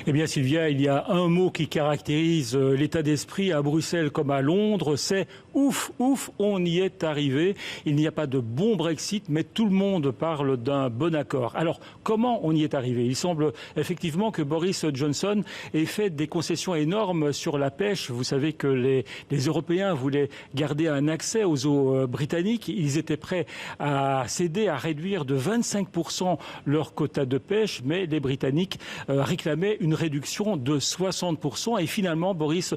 Eh bien Sylvia, il y a un mot qui caractérise l'état d'esprit à Bruxelles comme à Londres, c'est ouf, ouf, on y est arrivé. Il n'y a pas de bon Brexit, mais tout le monde parle d'un bon accord. Alors, comment on y est arrivé? Il semble effectivement que Boris Johnson ait fait des concessions énormes sur la pêche. Vous savez que les Européens voulaient garder un accès aux eaux britanniques. Ils étaient prêts à céder, à réduire de 25% leur quota de pêche, mais les Britanniques réclamaient une réduction de 60%. Et finalement, Boris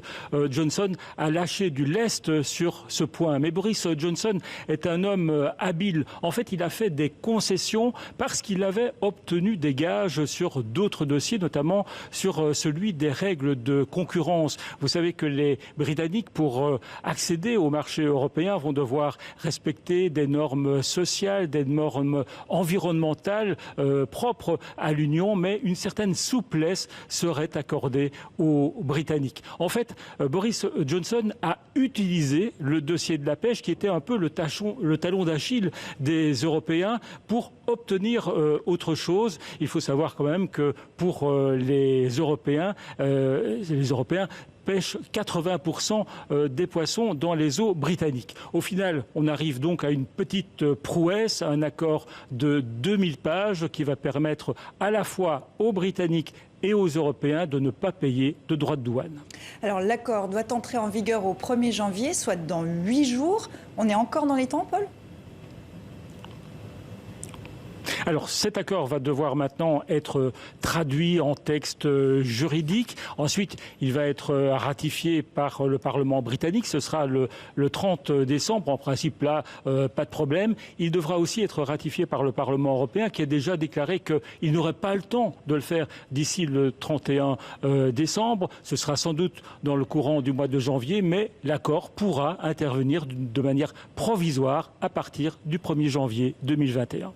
Johnson a lâché du lest sur ce point. Mais Boris Johnson est un homme habile. En fait, il a fait des concessions parce qu'il avait obtenu des gages sur d'autres dossiers, notamment sur celui des règles de concurrence. Vous savez que les Britanniques, pour accéder au marché européen, vont devoir respecter des normes sociales, des normes environnementales propres à l'Union, mais une certaine souplesse serait accordée aux Britanniques. En fait, Boris Johnson a utilisé le dossier de la pêche, qui était un peu le talon d'Achille des Européens, pour obtenir autre chose. Il faut savoir quand même que pour les Européens pêchent 80% des poissons dans les eaux britanniques. Au final, on arrive donc à une petite prouesse, un accord de 2000 pages qui va permettre à la fois aux Britanniques et aux Européens de ne pas payer de droits de douane. Alors l'accord doit entrer en vigueur au 1er janvier, soit dans 8 jours. On est encore dans les temps, Paul ? Alors cet accord va devoir maintenant être traduit en texte juridique. Ensuite, il va être ratifié par le Parlement britannique. Ce sera le 30 décembre. En principe, là, pas de problème. Il devra aussi être ratifié par le Parlement européen, qui a déjà déclaré qu'il n'aurait pas le temps de le faire d'ici le 31 décembre. Ce sera sans doute dans le courant du mois de janvier, mais l'accord pourra intervenir de manière provisoire à partir du 1er janvier 2021.